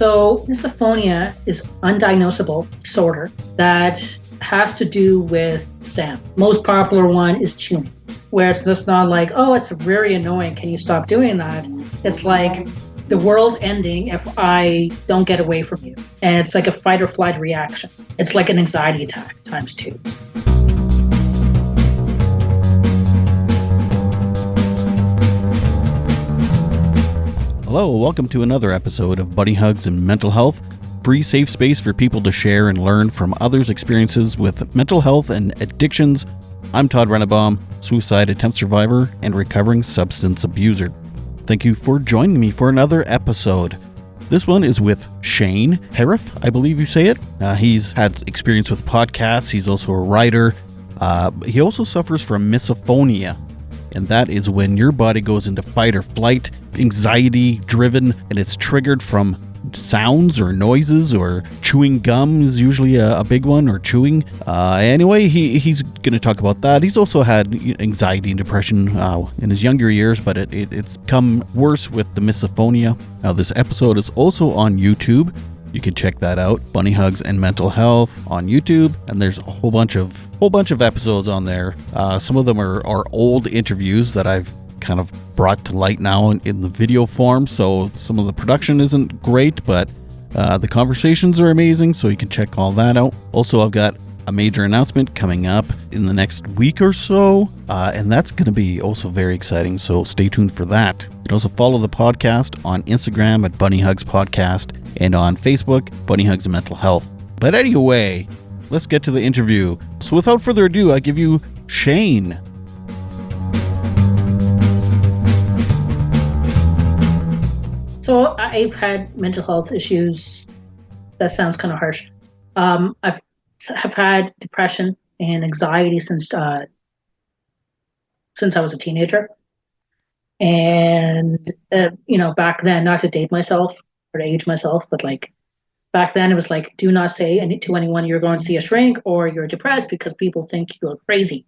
So misophonia is undiagnosable disorder that has to do with sound. Most popular one is chewing, where it's just not like, oh, it's very annoying, can you stop doing that? It's like the world ending if I don't get away from you. And it's like a fight or flight reaction. It's like an anxiety attack times 2. Hello, welcome to another episode of Buddy Hugs and Mental Health, free safe space for people to share and learn from others' experiences with mental health and addictions. I'm Todd Rennebaum, suicide attempt survivor and recovering substance abuser. Thank you for joining me for another episode. This one is with Shane Haniff, I believe you say it. He's had experience with podcasts. He's also a writer. He also suffers from misophonia, and that is when your body goes into fight or flight, anxiety driven, and it's triggered from sounds or noises, or chewing gum is usually a big one, or chewing. Anyway, he's going to talk about that. He's also had anxiety and depression in his younger years, but it's come worse with the misophonia. Now, this episode is also on YouTube. You can check that out, Bunny Hugs and Mental Health on YouTube, and there's a whole bunch of episodes on there. Some of them are old interviews that I've kind of brought to light now in the video form, so some of the production isn't great, but the conversations are amazing, so you can check all that out. Also, I've got a major announcement coming up in the next week or so, and that's going to be also very exciting, so stay tuned for that. You can also follow the podcast on Instagram at Bunny Hugs Podcast, and on Facebook, Bunny Hugs and Mental Health. But anyway, let's get to the interview. So without further ado, I give you Shane. So I've had mental health issues. That sounds kind of harsh. I've had depression and anxiety since I was a teenager. And, back then, not to date myself or to age myself, but like back then it was like, do not say to anyone you're going to see a shrink or you're depressed because people think you're crazy.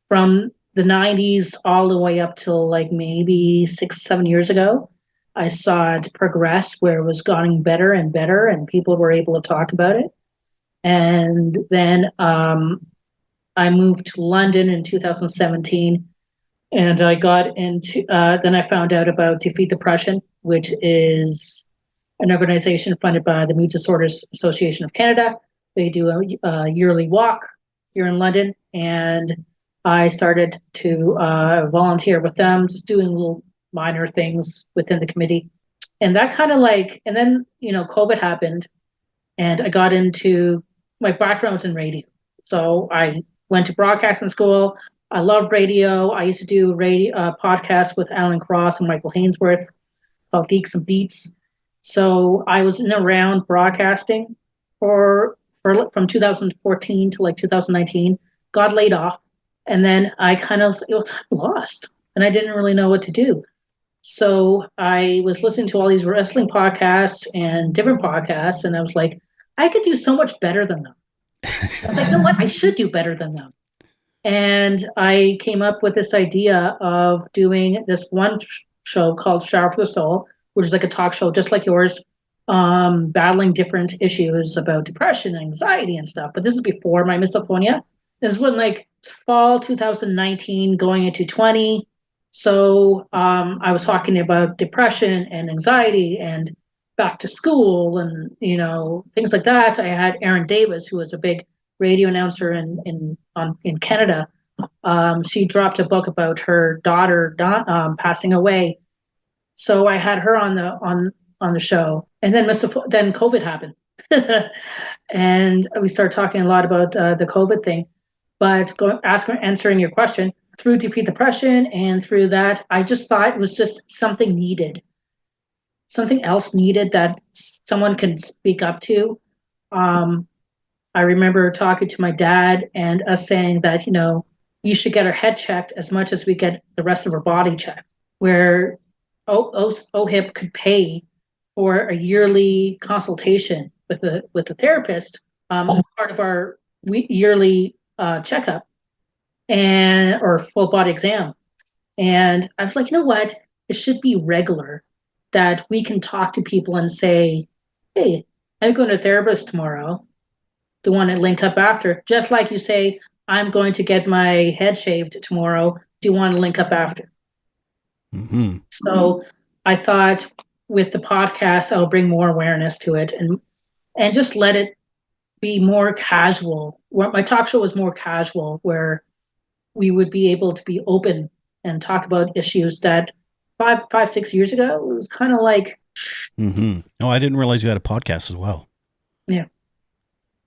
From the 90s all the way up till like maybe 6-7 years ago, I saw it progress where it was getting better and better and people were able to talk about it. And then I moved to London in 2017, and I got into, then I found out about Defeat Depression, which is an organization funded by the Mood Disorders Association of Canada. They do a yearly walk here in London, and I started to volunteer with them, just doing little minor things within the committee. And that kind of and then, COVID happened, and I got into, my background was in radio. So I went to broadcasting school. I loved radio. I used to do radio podcasts with Alan Cross and Michael Hainsworth called Geeks and Beats. So I was in around broadcasting from 2014 to 2019, got laid off. And then I kind of was lost and I didn't really know what to do. So I was listening to all these wrestling podcasts and different podcasts. And I was like, I could do so much better than them. I was like, you know what? I should do better than them. And I came up with this idea of doing this one show called Shower for the Soul, which is like a talk show just like yours, battling different issues about depression and anxiety and stuff. But this is before my misophonia. This is when fall 2019 going into 20. So I was talking about depression and anxiety and back to school and, things like that. I had Erin Davis, who was a big radio announcer in Canada. She dropped a book about her daughter passing away. So I had her on the show, and then COVID happened, and we started talking a lot about the COVID thing. But answering your question, through Defeat Depression and through that, I just thought it was just something else needed that someone can speak up to. I remember talking to my dad and us saying that, you should get our head checked as much as we get the rest of our body checked, where OHIP could pay for a yearly consultation with a therapist as part of our yearly checkup or full body exam. And I was like, you know what? It should be regular that we can talk to people and say, hey, I'm going to therapist tomorrow. Do you want to link up after? Just like you say, I'm going to get my head shaved tomorrow. Do you want to link up after? Mm-hmm. So I thought with the podcast, I'll bring more awareness to it and just let it be more casual. Where my talk show was more casual, where we would be able to be open and talk about issues that 6 years ago it was kind of like, Mm-hmm. Oh, I didn't realize you had a podcast as well. yeah,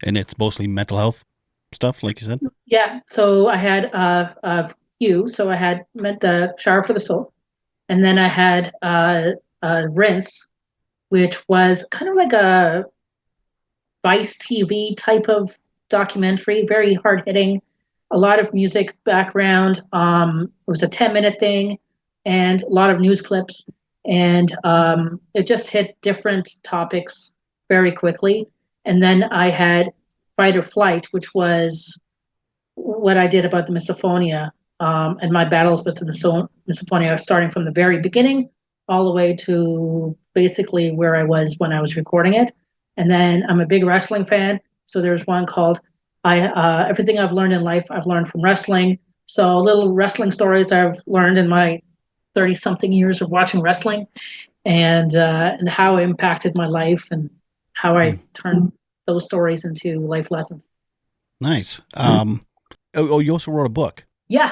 And it's mostly mental health stuff, like you said? yeah. So I had a few. So I had meant the shower for the soul, and then I had rinse, which was kind of like a Vice TV type of documentary, very hard hitting, a lot of music background. It was a 10-minute thing and a lot of news clips. And it just hit different topics very quickly. And then I had Fight or Flight, which was what I did about the misophonia and my battles with the misophonia, starting from the very beginning all the way to basically where I was when I was recording it. And then I'm a big wrestling fan, so there's one called "I Everything I've Learned in Life I've Learned from Wrestling." So little wrestling stories I've learned in my 30-something years of watching wrestling, and how it impacted my life and how I turned those stories into life lessons. Nice. You also wrote a book. Yeah.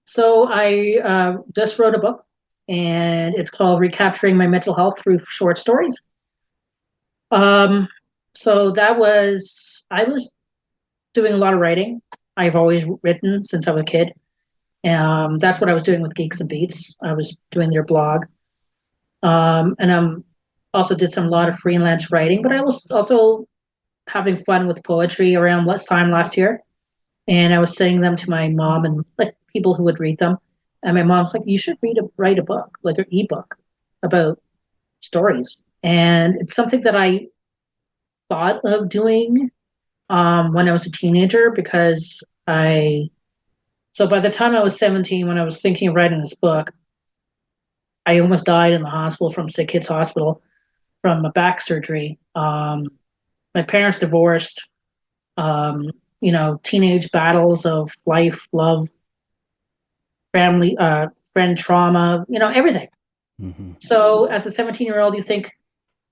So I just wrote a book, and it's called "Recapturing My Mental Health Through Short Stories." Um, so I was doing a lot of writing. I've always written since I was a kid. That's what I was doing with Geeks and Beats. I was doing their blog, and also did some a lot of freelance writing. But I was also having fun with poetry around less time last year, and I was sending them to my mom and like people who would read them. And my mom's like, "You should write a book, like an ebook about stories." And it's something that I thought of doing when I was a teenager because so by the time I was 17, when I was thinking of writing this book, I almost died in the hospital from Sick Kids Hospital from a back surgery. My parents divorced, teenage battles of life, love, family, friend trauma, everything. Mm-hmm. So as a 17-year-old, you think,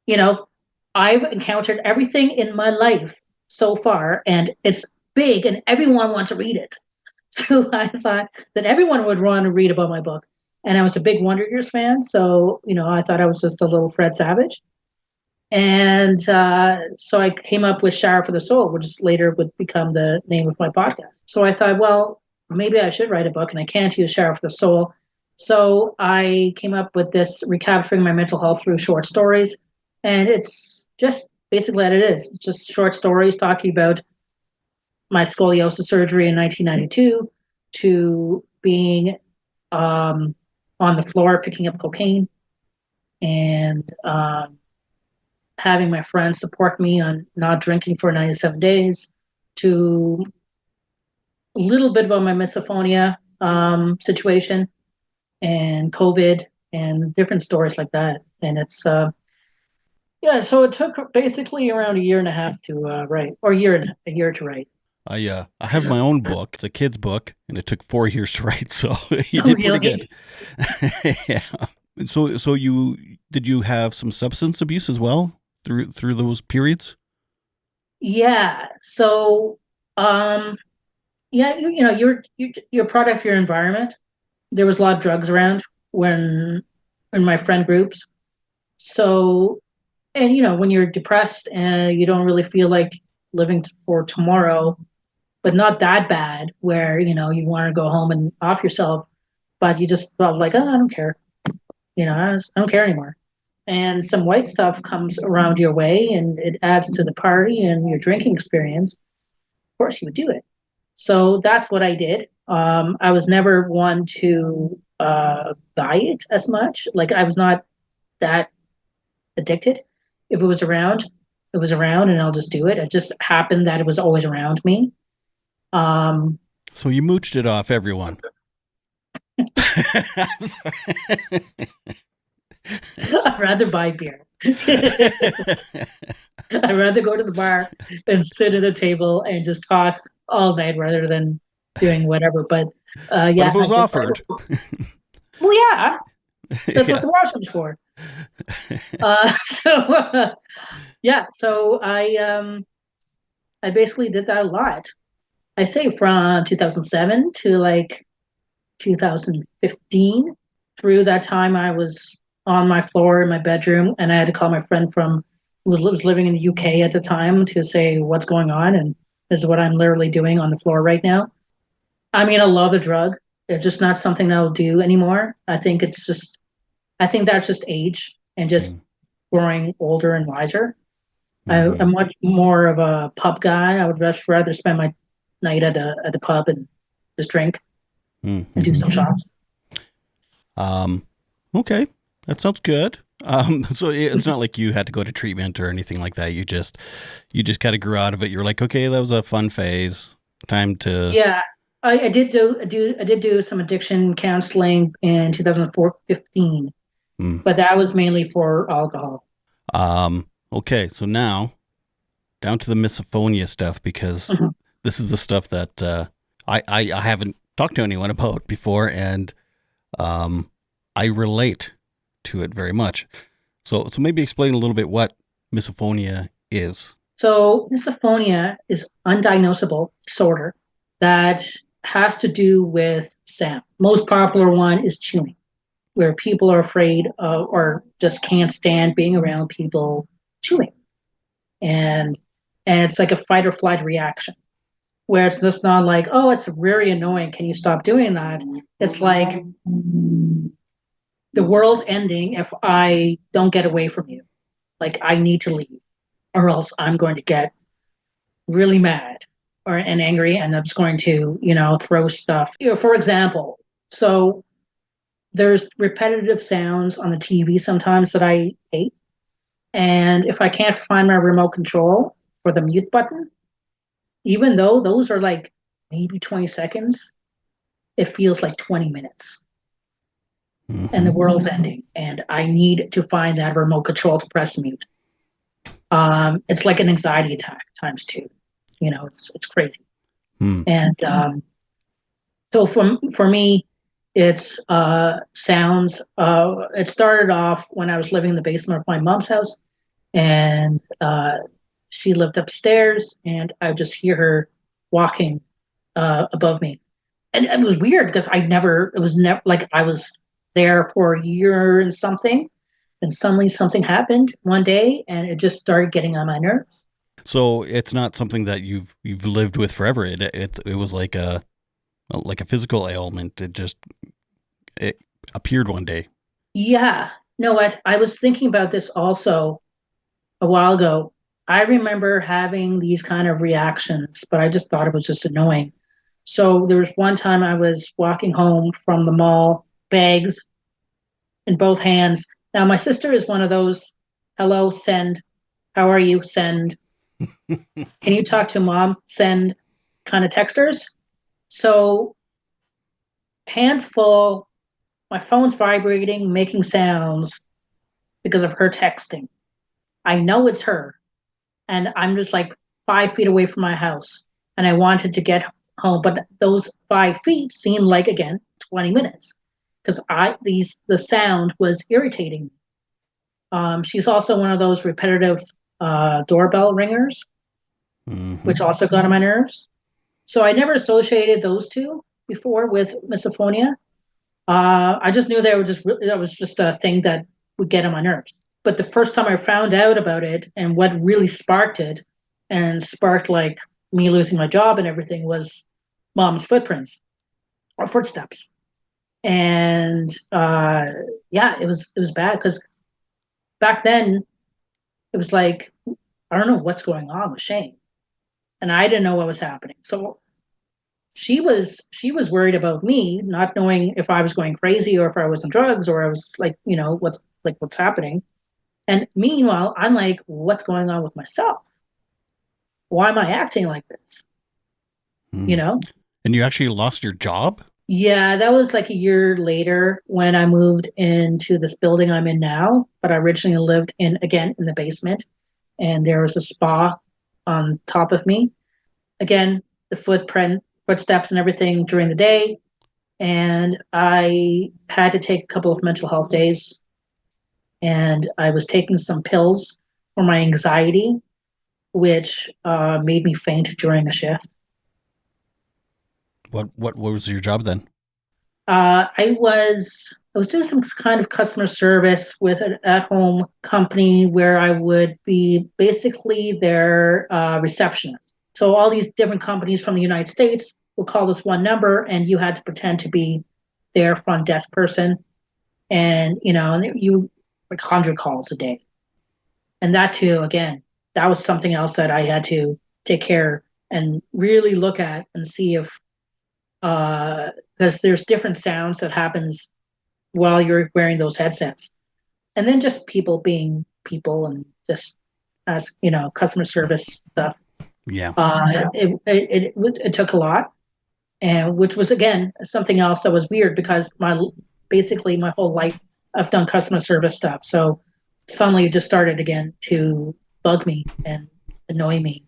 you know, I've encountered everything in my life so far, and it's big, and everyone wants to read it. So I thought that everyone would want to read about my book. And I was a big Wonder Years fan, so I thought I was just a little Fred Savage. And so I came up with Shower for the Soul, which later would become the name of my podcast. So I thought, well, maybe I should write a book, and I can't use Shower for the Soul. So I came up with this Recapturing My Mental Health Through Short Stories. And it's just basically what it is. It's just short stories talking about my scoliosis surgery in 1992 to being on the floor picking up cocaine and having my friends support me on not drinking for 97 days to a little bit about my misophonia situation and COVID and different stories like that. And it's, yeah, so it took basically around a year and a half to write, or a year to write. I have my own book. It's a kid's book, and it took 4 years to write. So you Oh, did pretty really? good. Yeah. So you have some substance abuse as well through those periods? Yeah. So, yeah, you're a product of your environment. There was a lot of drugs around when in my friend groups. So, and when you're depressed and you don't really feel like living for tomorrow, but not that bad, where you want to go home and off yourself, but you just felt like, oh, I don't care. I don't care anymore. And some white stuff comes around your way, and it adds to the party and your drinking experience. Of course, you would do it. So that's what I did. I was never one to buy it as much. Like I was not that addicted. If it was around, it was around, and I'll just do it. It just happened that it was always around me. Um, So you mooched it off everyone. I'd rather buy beer. I'd rather go to the bar and sit at a table and just talk all night rather than doing whatever. But But if yeah, it I was did. offered, Well, yeah, that's what yeah. the washroom's for. So yeah, so I basically did that a lot. I say from 2007 to like 2015. Through that time, I was on my floor in my bedroom, and I had to call my friend from who was living in the UK at the time to say what's going on, and this is what I'm literally doing on the floor right now. I mean, I love the drug. It's just not something I'll do anymore. I think that's just age and just growing older and wiser. Mm-hmm. I'm much more of a pub guy. I would just rather spend my night at the pub and just drink and do Mm-hmm. some shots. Um, okay, that sounds good. So it's not like you had to go to treatment or anything like that. You just kind of grew out of it. You're like, okay, that was a fun phase. Time to. Yeah, I did do some addiction counseling in 2015, Mm. but that was mainly for alcohol. Okay, so now down to the misophonia stuff because Mhm. this is the stuff that I haven't talked to anyone about before, and um, I relate to it very much. So maybe explain a little bit what misophonia is. So misophonia is undiagnosable disorder that has to do with sound. Most popular one is chewing, where people are afraid of or just can't stand being around people chewing. And and it's like a fight or flight reaction where it's just not like, oh, it's very annoying. Can you stop doing that? It's like the world ending if I don't get away from you. Like I need to leave, or else I'm going to get really mad or and angry, and I'm just going to, throw stuff. For example, so there's repetitive sounds on the TV sometimes that I hate. And if I can't find my remote control for the mute button, even though those are like maybe 20 seconds, it feels like 20 minutes and the Mm-hmm. world's ending. And I need to find that remote control to press mute. It's like an anxiety attack times two. It's crazy. Hmm. And so for me, it's sounds. It started off when I was living in the basement of my mom's house, and she lived upstairs, and I just hear her walking above me, and it was weird because it was never like I was there for a year and something, and suddenly something happened one day, and it just started getting on my nerves. So it's not something that you've lived with forever. It was like a physical ailment. It appeared one day. Yeah, no, what I was thinking about this also a while ago. I remember having these kind of reactions, but I just thought it was just annoying. So there was one time I was walking home from the mall, bags in both hands. Now my sister is one of those, hello, send, how are you, send, can you talk to mom, send kind of texters. So hands full, my phone's vibrating, making sounds because of her texting. I know it's her, and I'm just like 5 feet away from my house, and I wanted to get home, but those 5 feet seemed like again 20 minutes because the sound was irritating. She's also one of those repetitive doorbell ringers, Mm-hmm. which also got on my nerves. So I never associated those two before with misophonia. I just knew that was just a thing that would get on my nerves. But the first time I found out about it and what really sparked it and sparked like me losing my job and everything was mom's footprints or footsteps. And yeah, it was bad because back then it was like I don't know what's going on with Shane, and I didn't know what was happening. So she was worried about me not knowing if I was going crazy or if I was on drugs or I was like, what's happening. And meanwhile, I'm like, what's going on with myself? Why am I acting like this? You Mm. know? And you actually lost your job? Yeah, that was like a year later when I moved into this building I'm in now. But I originally lived in, again, in the basement, and there was a spa on top of me. Again, the footsteps and everything during the day. And I had to take a couple of mental health days, and I was taking some pills for my anxiety, which made me faint during a shift. What was your job then? I was doing some kind of customer service with an at-home company where I would be basically their receptionist. So all these different companies from the United States will call this one number, and you had to pretend to be their front desk person, and you like 100 calls a day, and that too, again, that was something else that I had to take care and really look at and see if because there's different sounds that happens while you're wearing those headsets, and then just people being people and just as customer service stuff. Yeah. It took a lot, and which was again something else that was weird because basically my whole life I've done customer service stuff, so suddenly it just started again to bug me and annoy me,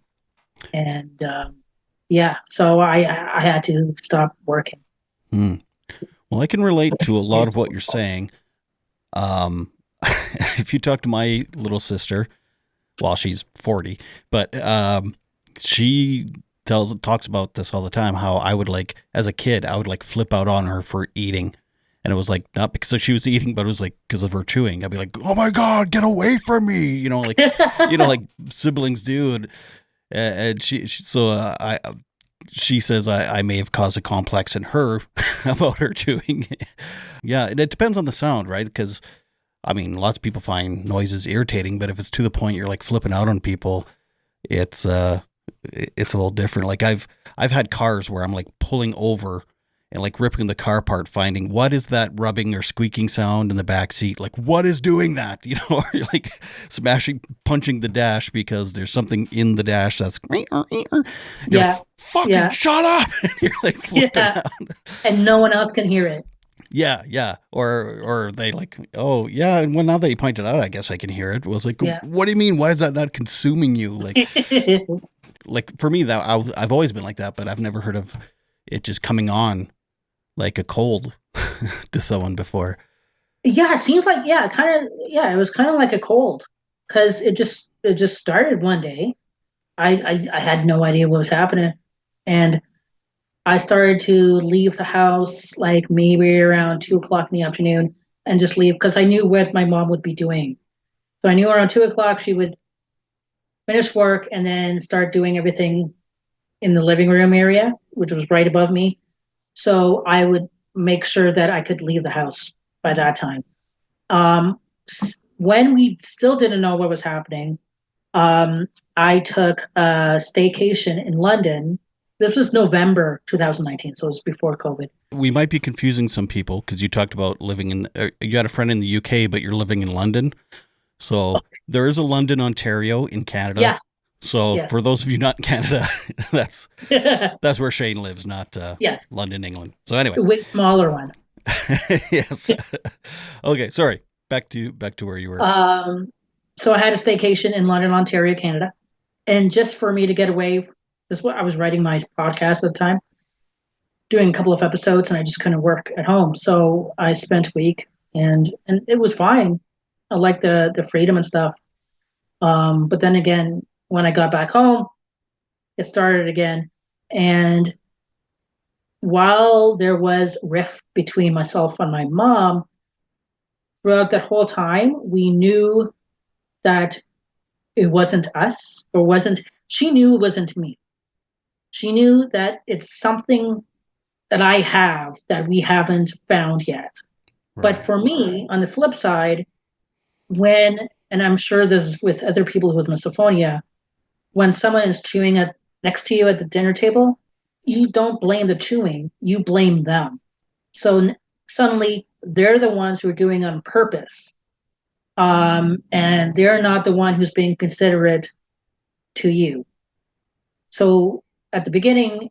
and yeah, so I had to stop working. Hmm. Well, I can relate to a lot of what you're saying. Um, if you talk to my little sister, well, she's 40, but she talks about this all the time. How I would like, as a kid, I would like flip out on her for eating, and it was like not because she was eating, but it was like because of her chewing. I'd be like, "Oh my god, get away from me!" Like siblings do, and she says I may have caused a complex in her about her chewing. Yeah, and it depends on the sound, right? Because I mean, lots of people find noises irritating, but if it's to the point you're like flipping out on people, it's it's a little different. Like I've had cars where I'm like pulling over and like ripping the car apart, finding what is that rubbing or squeaking sound in the back seat? Like what is doing that? Or you're like smashing, punching the dash because there's something in the dash that's you're like Yeah, fucking yeah, shut up. And you're like flipping yeah, out. and no one else can hear it. Yeah, yeah. Or they like, oh yeah, and well now that you pointed out, I guess I can hear it. It was like, Yeah. what do you mean? Why is that not consuming you? Like for me that I've always been like that, but I've never heard of it just coming on like a cold to someone before. Yeah, it seems like, yeah, kind of, yeah, it was kind of like a cold because it just started one day. I had no idea what was happening, and I started to leave the house like maybe around 2 o'clock in the afternoon and just leave because I knew what my mom would be doing. So I knew around 2 o'clock she would finish work and then start doing everything in the living room area, which was right above me. So I would make sure that I could leave the house by that time. Um, when we still didn't know what was happening, I took a staycation in London. This was November 2019, so it was before COVID. We might be confusing some people because you talked about living in you had a friend in the UK, but you're living in London. So there is a London, Ontario in Canada. Yeah, So for yes, those of you not in Canada, that's that's where Shane lives, not yes, London, England. So anyway, a way smaller one. yes. Okay, sorry. Back to where you were. Um, so I had a staycation in London, Ontario, Canada, and just for me to get away, this is what I was writing my podcast at the time, doing a couple of episodes, and I just couldn't work at home. So I spent a week, and it was fine. I liked the freedom and stuff. But then again, when I got back home, it started again. And while there was rift between myself and my mom, throughout that whole time, we knew that it wasn't us, or wasn't, she knew it wasn't me. She knew that it's something that I have that we haven't found yet. But Right. for me, on the flip side, and I'm sure this is with other people with misophonia, when someone is chewing at next to you at the dinner table, you don't blame the chewing, you blame them. So suddenly they're the ones who are doing it on purpose. And they're not the one who's being considerate to you. So at the beginning,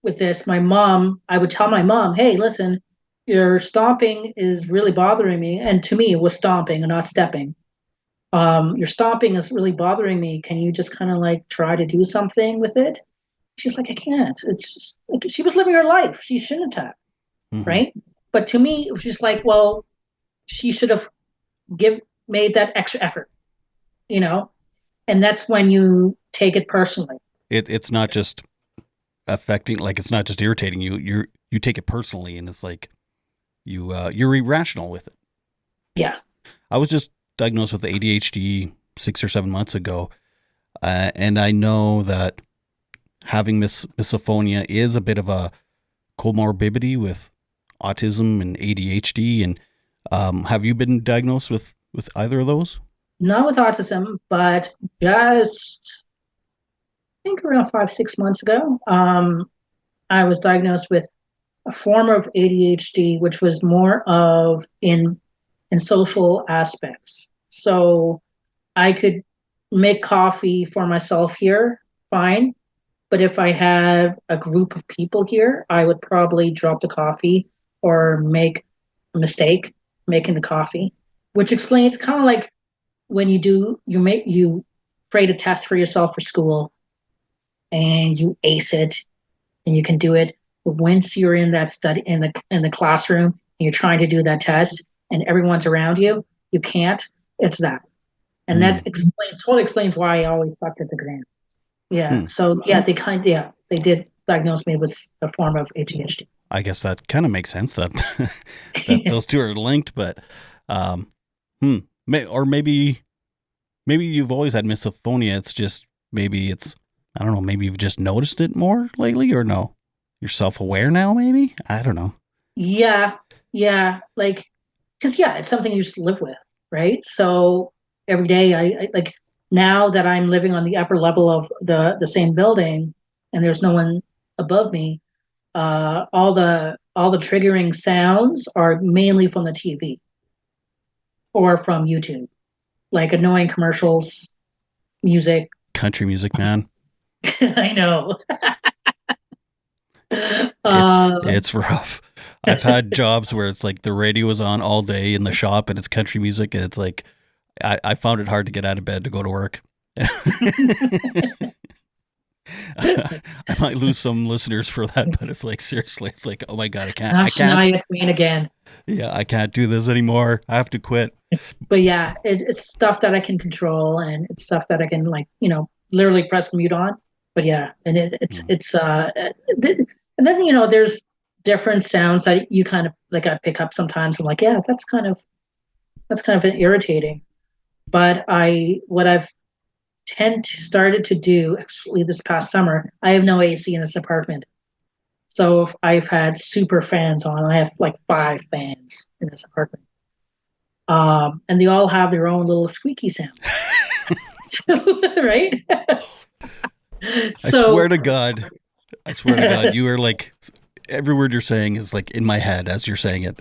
with this, I would tell my mom, hey, listen, your stomping is really bothering me. And to me, it was stomping and not stepping. Your stomping is really bothering me. Can you just kind of like try to do something with it? She's like, I can't. It's just like she was living her life. She shouldn't have, Hmm. right? But to me, it was just like, well, she should have give made that extra effort, you know? And that's when you take it personally. It's not just affecting, like it's not just irritating you. You take it personally, and it's like you're irrational with it. Yeah. I was just diagnosed with ADHD 6 or 7 months ago, and I know that having misophonia is a bit of a comorbidity with autism and ADHD. And have you been diagnosed with either of those? Not with autism, but just I think around 5, 6 months ago, I was diagnosed with a form of ADHD, which was more of in social aspects. So I could make coffee for myself here, fine. But if I had a group of people here, I would probably drop the coffee or make a mistake making the coffee, which explains kind of like when you create a test for yourself for school and you ace it and you can do it. But once you're in that study in the classroom and you're trying to do that test and everyone's around you, you can't. It's that, and Mm. totally explains why I always sucked at the exam. Yeah. Hmm. So yeah, they did diagnose me with a form of ADHD. I guess that kind of makes sense that that those two are linked, but um, hmm, or maybe you've always had misophonia. It's just maybe it's I don't know. Maybe you've just noticed it more lately, or no? You're self aware now. Maybe I don't know. Yeah, yeah, like because yeah, it's something you just live with, right? So every day, I like now that I'm living on the upper level of the same building, and there's no one above me. All the triggering sounds are mainly from the TV or from YouTube, like annoying commercials, music. Country music, man. I know. It's Uh, it's rough. I've had jobs where it's like the radio is on all day in the shop and it's country music, and it's like I found it hard to get out of bed to go to work. I might lose some listeners for that, but it's like seriously, it's like, oh my god, I can't, Shania Twain again. yeah, I can't do this anymore. I have to quit. But yeah, it's stuff that I can control, and it's stuff that I can like literally press mute on. But yeah, and Mm. and then there's different sounds that you kind of like I pick up sometimes. I'm like, yeah, that's kind of irritating. But what I've tend to started to do actually this past summer, I have no AC in this apartment. So if I've had super fans on. I have like 5 fans in this apartment. And they all have their own little squeaky sounds. Right? I So swear to God, I swear to God, you are like every word you're saying is like in my head as you're saying it.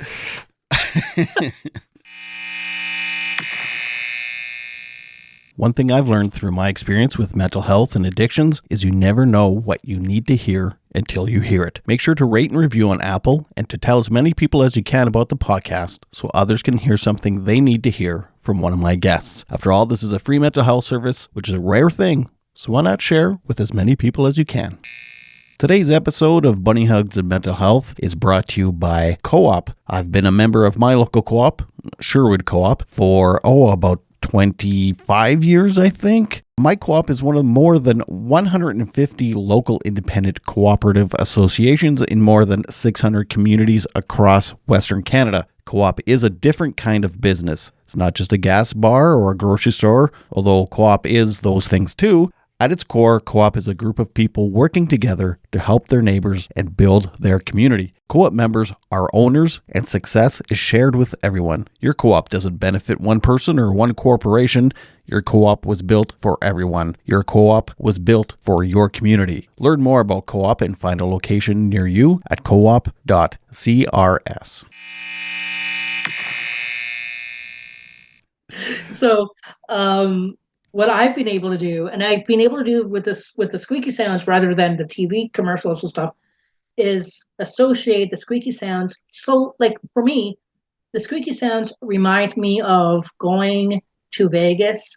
One thing I've learned through my experience with mental health and addictions is you never know what you need to hear until you hear it. Make sure to rate and review on Apple and to tell as many people as you can about the podcast so others can hear something they need to hear from one of my guests. After all, this is a free mental health service, which is a rare thing, so why not share with as many people as you can? Today's episode of Bunny Hugs and Mental Health is brought to you by Co-op. I've been a member of my local co-op, Sherwood Co-op, for about 25 years, I think. My co-op is one of more than 150 local independent cooperative associations in more than 600 communities across Western Canada. Co-op is a different kind of business. It's not just a gas bar or a grocery store, although co-op is those things too. At its core, co-op is a group of people working together to help their neighbors and build their community. Co-op members are owners, and success is shared with everyone. Your co-op doesn't benefit one person or one corporation. Your co-op was built for everyone. Your co-op was built for your community. Learn more about co-op and find a location near you at coop.crs. So what I've been able to do, and I've been able to do with the squeaky sounds rather than the TV commercials and stuff, is associate the squeaky sounds. So like for me, the squeaky sounds remind me of going to Vegas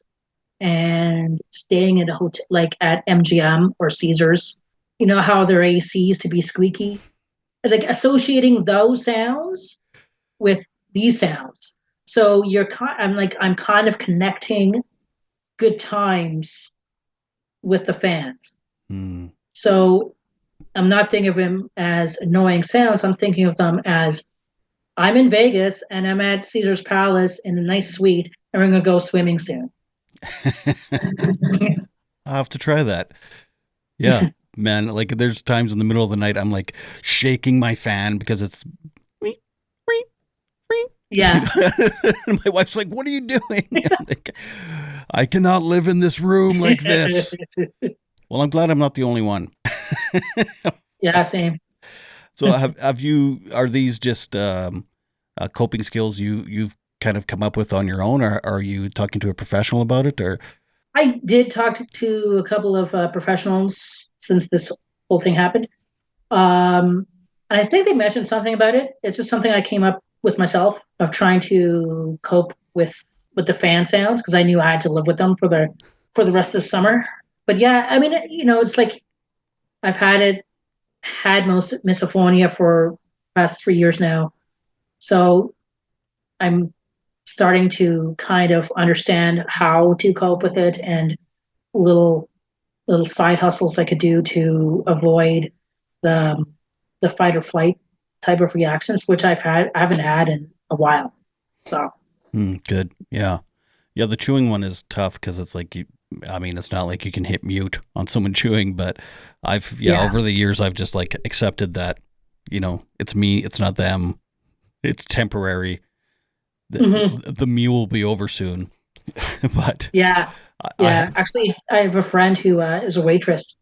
and staying at a hotel, like at MGM or Caesars. You know how their AC used to be squeaky? Like associating those sounds with these sounds. So I'm kind of connecting good times with the fans. Mm. So I'm not thinking of them as annoying sounds. I'm thinking of them as I'm in Vegas and I'm at Caesar's Palace in a nice suite and we're going to go swimming soon. I'll have to try that. Yeah, man. Like there's times in the middle of the night I'm like shaking my fan because it's Yeah. and my wife's like, "What are you doing?" I'm like, I cannot live in this room like this. Well, I'm glad I'm not the only one. Yeah, same. So have you? Are these just coping skills you've kind of come up with on your own, or are you talking to a professional about it? Or I did talk to a couple of professionals since this whole thing happened. And I think they mentioned something about it. It's just something I came up with myself of trying to cope with the fan sounds because I knew I had to live with them for the rest of the summer. But yeah, I mean, it's like I've had most misophonia for past 3 years now. So I'm starting to kind of understand how to cope with it and little little side hustles I could do to avoid the the fight or flight type of reactions, which I haven't had in a while. So good, yeah, yeah. The chewing one is tough because it's like you. I mean, it's not like you can hit mute on someone chewing, but yeah. over the years I've just like accepted that, it's me, it's not them, it's temporary. Hmm. The meal will be over soon, but Yeah. I Yeah. Actually, I have a friend who is a waitress,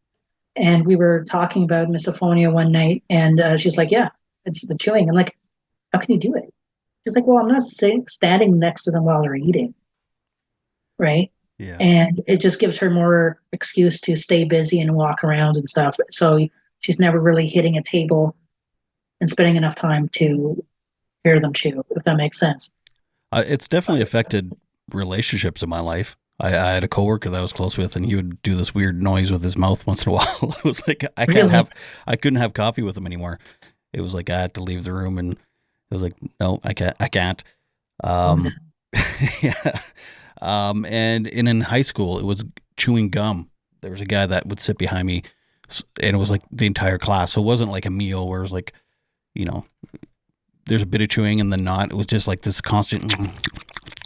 and we were talking about misophonia one night, and she's like, "Yeah, it's the chewing." I'm like, "How can you do it?" She's like, "Well, I'm not standing next to them while they're eating, right?" yeah. And it just gives her more excuse to stay busy and walk around and stuff. So she's never really hitting a table and spending enough time to hear them chew, if that makes sense. It's definitely affected relationships in my life. I had a coworker that I was close with, and he would do this weird noise with his mouth once in a while. It was like Really? I couldn't have coffee with him anymore. It was like I had to leave the room, and it was like, no, I can't. Oh no. Um, yeah. And in high school, it was chewing gum. There was a guy that would sit behind me, and it was like the entire class. So it wasn't like a meal where it was like, you know, there's a bit of chewing and then not. It was just like this constant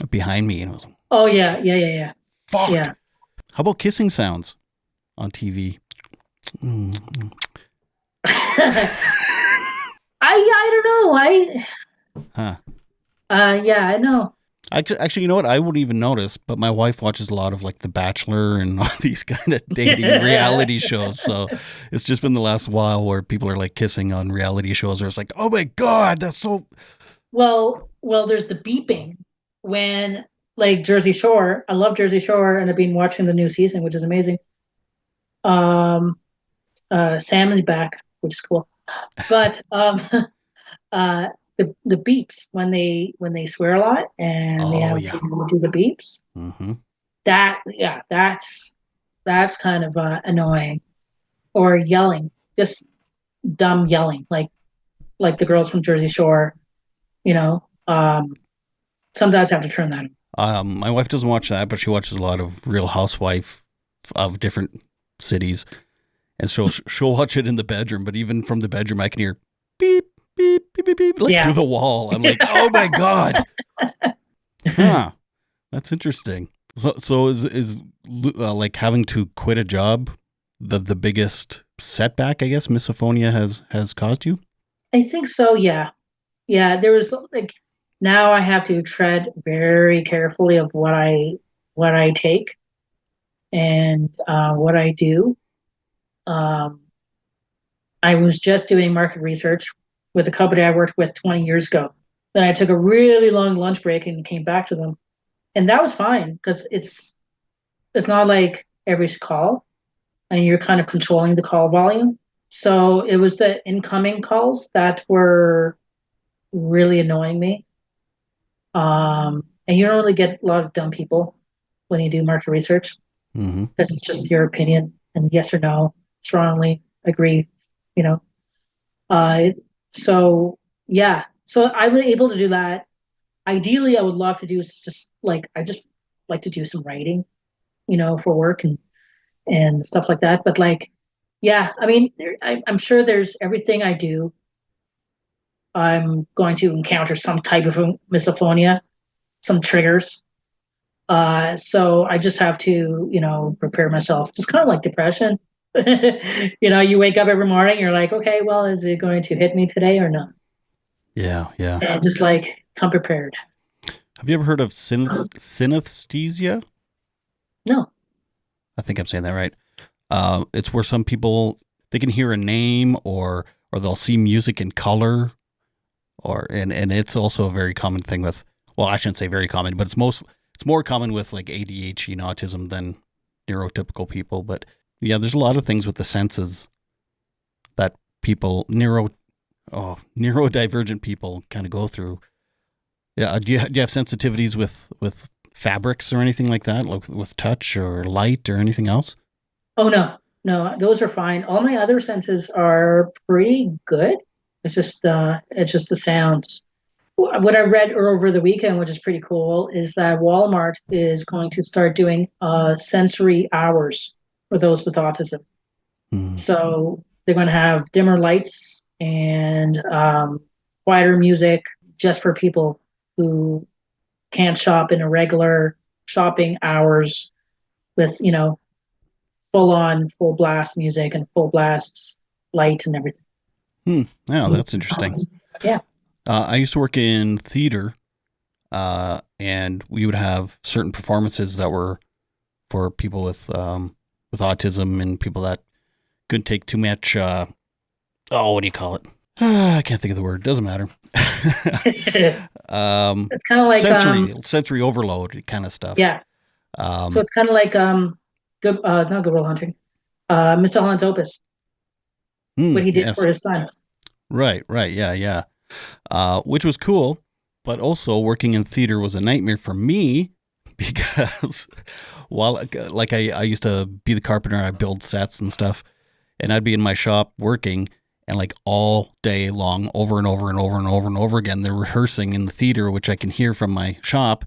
behind me, and it was like, Oh yeah, yeah, yeah, yeah, fuck. yeah. How about kissing sounds on TV? Mm. I don't know. Huh. Yeah, I know. Actually, you know what? I wouldn't even notice, but my wife watches a lot of like The Bachelor and all these kind of dating reality shows. So it's just been the last while where people are like kissing on reality shows, where it's like, oh my God, that's so. Well, there's the beeping when like Jersey Shore. I love Jersey Shore, and I've been watching the new season, which is amazing. Um, Sam is back, which is cool. But uh, the beeps when they swear a lot and they Oh, have yeah. to do the beeps. Mm-hmm. That's kind of annoying. Or yelling, just dumb yelling, like the girls from Jersey Shore. You know, sometimes I have to turn that on. My wife doesn't watch that, but she watches a lot of Real Housewife of different cities, and she'll watch it in the bedroom. But even from the bedroom, I can hear beep beep beep beep beep like through Yeah. the wall. I'm like, oh my God, huh? That's interesting. So is like having to quit a job the biggest setback, I guess, misophonia has caused you? I think so. Yeah. Yeah. There was like now I have to tread very carefully of what I take and what I do. Um, I was just doing market research with a company I worked with 20 years ago. Then I took a really long lunch break and came back to them, and that was fine because it's not like every call and you're kind of controlling the call volume. So it was the incoming calls that were really annoying me. And you don't really get a lot of dumb people when you do market research Mm-hmm. because it's just your opinion and yes or no, strongly agree, you know. Uh, so yeah, so I was able to do that. Ideally, I would love to do just like I just like to do some writing, for work and stuff like that. But like, yeah, I mean, I'm sure there's everything I do. I'm going to encounter some type of misophonia, some triggers. So I just have to, prepare myself. Just kind of like depression. You wake up every morning, you're like, okay, well, is it going to hit me today or not? Yeah, yeah. And just like come prepared. Have you ever heard of synesthesia? No. I think I'm saying that right. It's where some people they can hear a name or they'll see music in color, and it's also a very common thing with. Well, I shouldn't say very common, but it's more common with like ADHD and autism than neurotypical people. But yeah, there's a lot of things with the senses that people neurodivergent people kind of go through. Yeah, do you have sensitivities with fabrics or anything like that, like with touch or light or anything else? Oh no, no, those are fine. All my other senses are pretty good. It's just the sounds. What I read over the weekend, which is pretty cool, is that Walmart is going to start doing sensory hours for those with autism. Mm. So they're going to have dimmer lights and quieter music just for people who can't shop in a regular shopping hours with, full on, full blast music and full blast lights and everything. Yeah, that's interesting. Yeah. I used to work in theater, and we would have certain performances that were for people with autism and people that couldn't take too much. What do you call it? I can't think of the word. Doesn't matter. It's kind of like sensory overload kind of stuff. yeah. So Um, it's kind of like good not Good Will Hunting. Mr. Holland's Opus, what he did for yes, his son. right, yeah, yeah. Which was cool, but also working in theater was a nightmare for me because while like I used to be the carpenter, I build sets and stuff, and I'd be in my shop working, and like all day long, over and over and over and over and over again, they're rehearsing in the theater, which I can hear from my shop,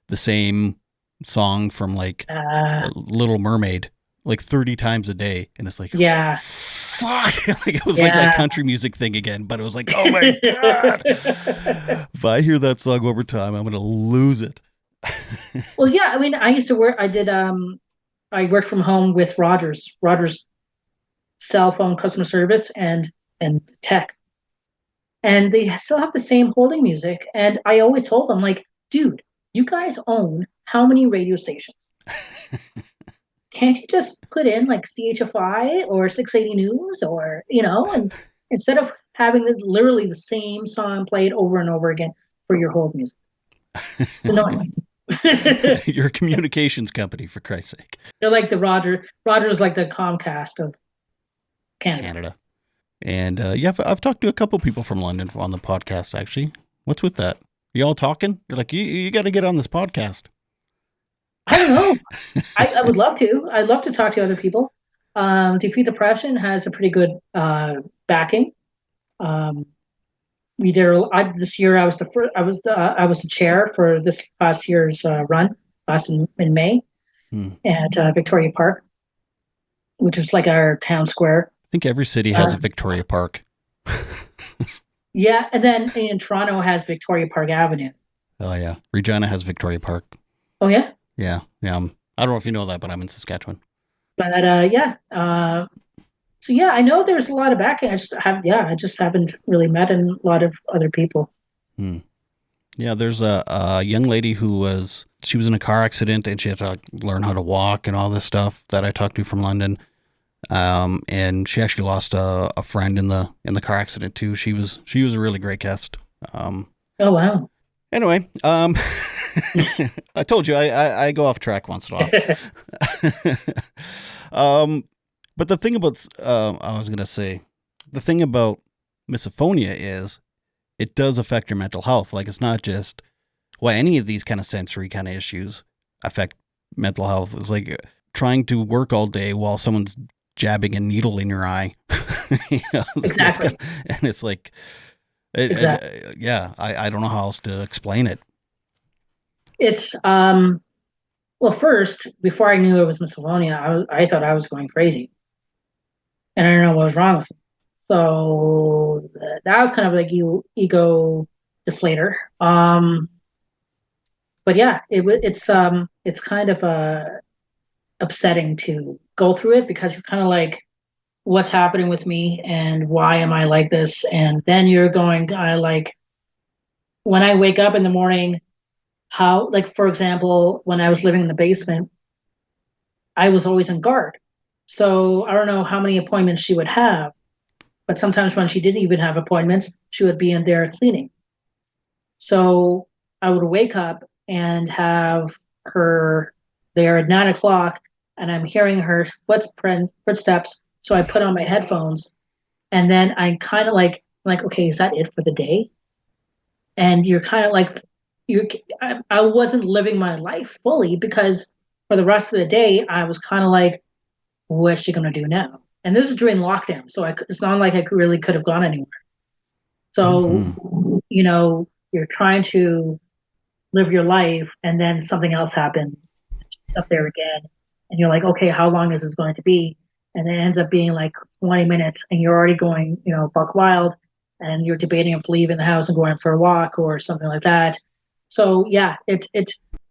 the same song from like Uh Little Mermaid like 30 times a day, and it's like yeah. fuck. Like it was like that Yeah. country music thing again, but it was like, oh my god, if I hear that song over time, I'm gonna lose it. Well, yeah, I mean, I worked from home with Rogers cell phone customer service and tech. And they still have the same holding music. And I always told them, like, dude, you guys own how many radio stations? Can't you just put in like CHFI or 680 News or, and instead of having literally the same song played over and over again for your hold music? It's annoying. You're a communications company, for Christ's sake. They're like Rogers like the Comcast of Canada. Canada. And yeah, I've talked to a couple people from London on the podcast, actually. What's with that? You all talking? You're like, you got to get on this podcast. I don't know. I would love to. I'd love to talk to other people. Defeat Depression has a pretty good backing. Um, this year. I was the first. I was the chair for this past year's run, last in May Hmm. at Victoria Park, which was like our town square. I think every city has a Victoria Park. Yeah, and then in Toronto has Victoria Park Avenue. Oh yeah, Regina has Victoria Park. Oh yeah, Yeah, yeah. I don't know if you know that, but I'm in Saskatchewan. but yeah. So yeah, I know there's a lot of backing. I just haven't really met a lot of other people. Hmm. Yeah, there's a young lady she was in a car accident and she had to learn how to walk and all this stuff that I talked to from London. And she actually lost a friend in the car accident too. She was a really great guest. Oh wow. Anyway, I told you I go off track once in a while. But the thing about I was gonna say the thing about misophonia is it does affect your mental health. Like, it's not just, well, any of these kind of sensory kind of issues affect mental health. It's like trying to work all day while someone's jabbing a needle in your eye. Exactly. And it's like, Exactly. yeah, I don't know how else to explain it. It's well, first, before I knew it was misophonia, I thought I was going crazy, and I don't know what was wrong with me. So that was kind of like ego deflator. But yeah, it's kind of upsetting to go through it because you're kind of like, what's happening with me and why am I like this? And then you're going, I like when I wake up in the morning, how, like, for example, when I was living in the basement, I was always on guard. So I don't know how many appointments she would have, but sometimes when she didn't even have appointments, she would be in there cleaning. So I would wake up and have her there at 9 o'clock, and I'm hearing her footsteps. So I put on my headphones, and then I kind of like, okay, is that it for the day? And you're kind of like, you. I wasn't living my life fully because for the rest of the day, I was kind of like, what's she gonna do now? And this is during lockdown, so it's not like I really could have gone anywhere. So, Mm-hmm. you're trying to live your life and then something else happens. She's up there again. And you're like, okay, how long is this going to be? And it ends up being like 20 minutes and you're already going, buck wild and you're debating if leaving the house and going for a walk or something like that. So yeah, it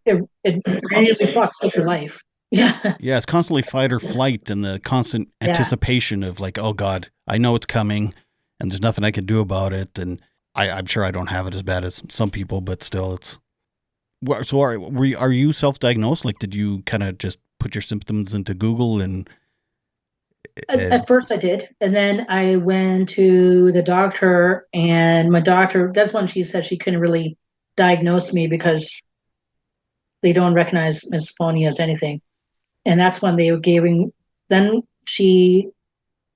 really fucks with your life. Yeah. Yeah, it's constantly fight or flight and the constant Yeah. anticipation of like, oh God, I know it's coming and there's nothing I can do about it. And I'm sure I don't have it as bad as some people, but still it's. So are you self-diagnosed? Like, did you kind of just put your symptoms into Google At and first I did. And then I went to the doctor and my doctor, that's when she said she couldn't really diagnose me because they don't recognize misophonia as anything. And that's when they were giving, then she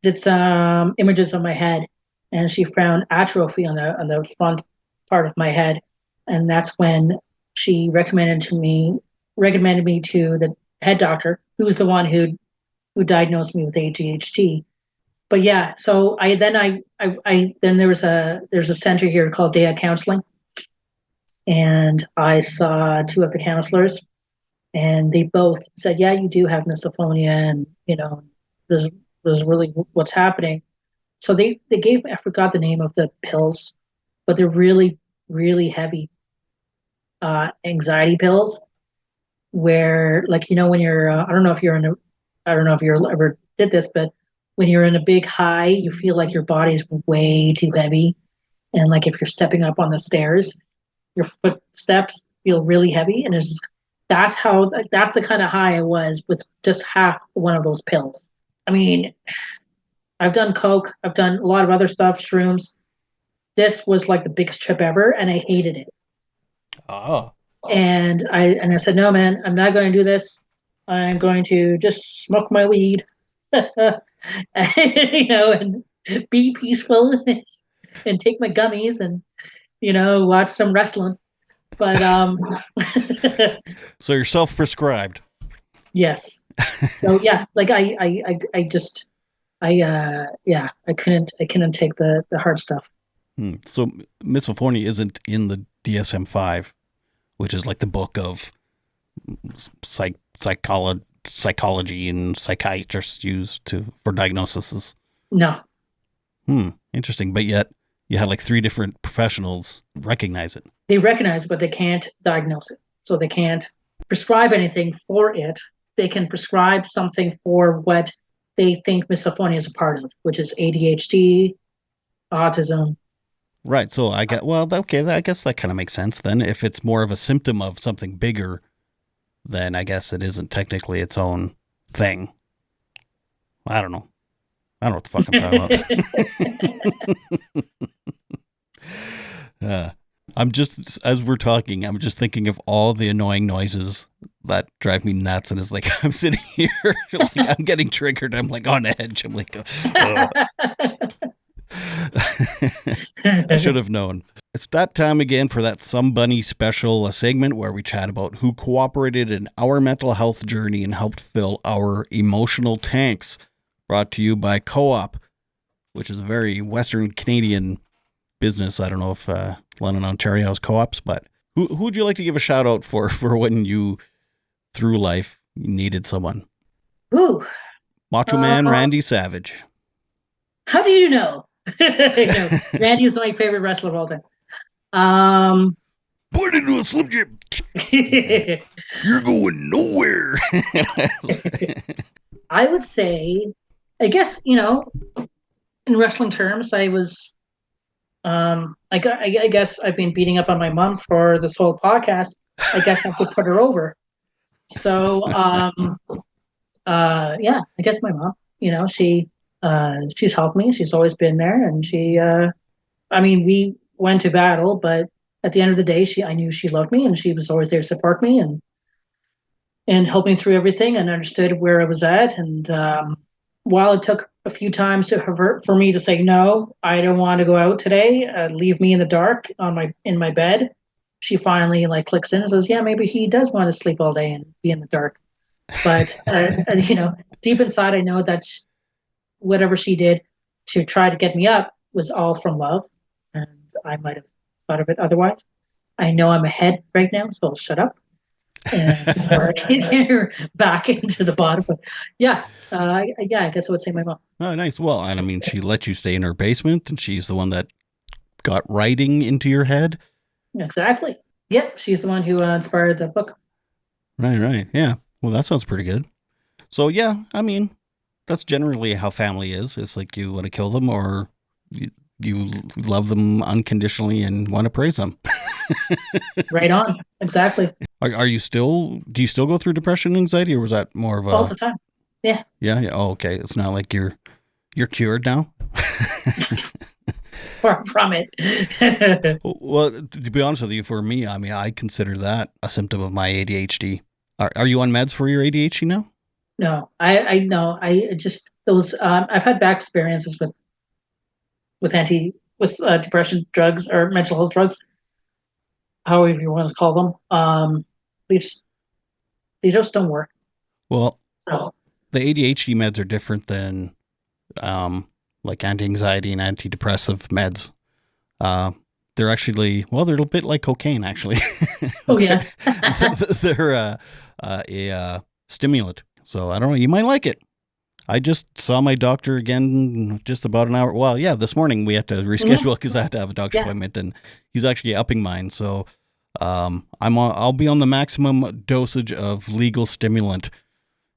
did some images of my head and she found atrophy on the front part of my head. And that's when she recommended me to the head doctor, who was the one who diagnosed me with ADHD. But yeah, so I then there's a center here called Day Counseling, and I saw two of the counselors, and they both said, yeah, you do have misophonia, and this this is really what's happening. So they gave, I forgot the name of the pills, but they're really really heavy anxiety pills. Where, like, when you're I don't know if you're in a I don't know if you're ever did this, but when you're in a big high, you feel like your body's way too heavy, and like if you're stepping up on the stairs, your footsteps feel really heavy, and it's just, that's the kind of high I was with just half one of those pills. I mean, I've done coke, I've done a lot of other stuff, shrooms. This was like the biggest trip ever, and I hated it. oh, And I said, no, man, I'm not going to do this. I'm going to just smoke my weed, and be peaceful and take my gummies and watch some wrestling. But so you're self-prescribed. yes. So yeah, like I just yeah, I couldn't take the hard stuff. So misophonia isn't in the DSM-5, which is like the book of psychology and psychiatrists use for diagnoses. No, Interesting. But yet you had like three different professionals recognize it. they recognize it, but they can't diagnose it. So they can't prescribe anything for it. They can prescribe something for what they think misophonia is a part of, which is ADHD, autism. Right. So I get, well, okay, I guess that kind of makes sense then. If it's more of a symptom of something bigger, then I guess it isn't technically its own thing. I don't know. I don't know what the fuck I'm talking about. I'm just, as we're talking, I'm just thinking of all the annoying noises that drive me nuts. And it's like, I'm sitting here, like, I'm getting triggered. I'm like on edge. I'm like, I should have known. It's that time again for that Some Bunny special, a segment where we chat about who cooperated in our mental health journey and helped fill our emotional tanks. Brought to you by Co-op, which is a very Western Canadian business. I don't know if London, Ontario has co-ops, but who would you like to give a shout out for when you, through life, needed someone? Ooh. Macho Man Randy Savage. How do you know? Randy is my favorite wrestler of all time. Put it into a Slim Jim. You're going nowhere. I would say, I guess, in wrestling terms, I was, I guess I've been beating up on my mom for this whole podcast. I guess I could put her over. So, yeah, I guess my mom, she's helped me. She's always been there. And we went to battle, but at the end of the day, I knew she loved me and she was always there to support me and help me through everything and understood where I was at. And, while it took a few times for me to say, no, I don't want to go out today, leave me in the dark in my bed, she finally clicks in and says, yeah, maybe he does want to sleep all day and be in the dark. But, deep inside, I know that whatever she did to try to get me up was all from love. And I might have thought of it otherwise. I know I'm ahead right now, so I'll shut up. And before I can get her back into the bottom. But yeah, I guess I would say my mom. Oh, nice. Well, and I mean, she let you stay in her basement, and she's the one that got writing into your head. Exactly. Yep, she's the one who inspired the book. Right. Yeah. Well, that sounds pretty good. So yeah, I mean, that's generally how family is. It's like you want to kill them or you love them unconditionally and want to praise them. Right on. Exactly. Do you still go through depression and anxiety, or was that more of all the time? Yeah. Yeah. Oh, okay. It's not like you're cured now. Far from it. Well, to be honest with you, for me, I mean, I consider that a symptom of my ADHD. Are you on meds for your ADHD now? No, I know. I just those. I've had bad experiences with depression drugs or mental health drugs, however you want to call them. They just don't work. Well, so the ADHD meds are different than like anti-anxiety and antidepressive meds. They're actually, they're a bit like cocaine, actually. Oh yeah. They're a stimulant. So I don't know. You might like it. I just saw my doctor again just about an hour. Well, yeah, this morning we had to reschedule because I had to have a doctor's appointment, and he's actually upping mine. So I'll be on the maximum dosage of legal stimulant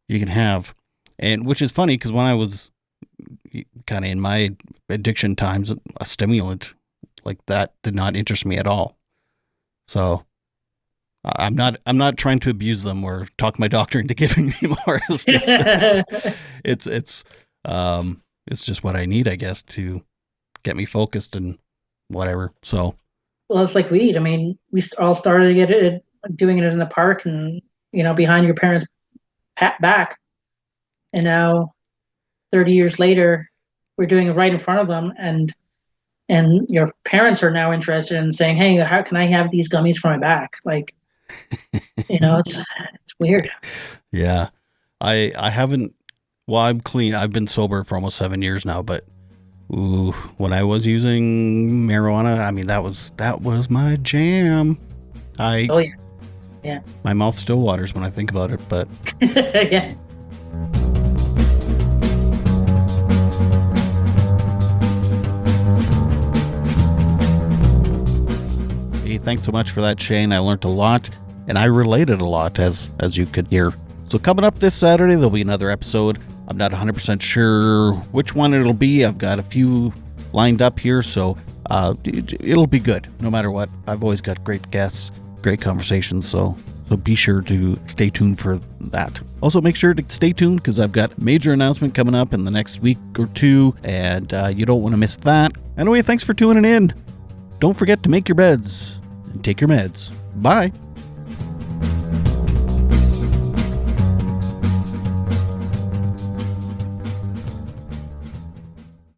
you can have, and which is funny because when I was kind of in my addiction times, a stimulant like that did not interest me at all. So I'm not trying to abuse them or talk my doctor into giving me more. It's just, it's just what I need, I guess, to get me focused and whatever. So, well, it's like weed. I mean, we all started doing it in the park and, behind your parents' back. And now 30 years later, we're doing it right in front of them. And your parents are now interested in saying, hey, how can I have these gummies for my back? Like, it's weird. Yeah. I haven't, I'm clean. I've been sober for almost 7 years now, but when I was using marijuana, I mean, that was my jam. Oh yeah. Yeah. My mouth still waters when I think about it, but yeah. Hey, thanks so much for that, Shane. I learned a lot, and I related a lot, as you could hear. So coming up this Saturday, there'll be another episode. I'm not 100% sure which one it'll be. I've got a few lined up here, so it'll be good no matter what. I've always got great guests, great conversations, so be sure to stay tuned for that. Also, make sure to stay tuned because I've got a major announcement coming up in the next week or two, and you don't want to miss that. Anyway, thanks for tuning in. Don't forget to make your beds and take your meds. Bye.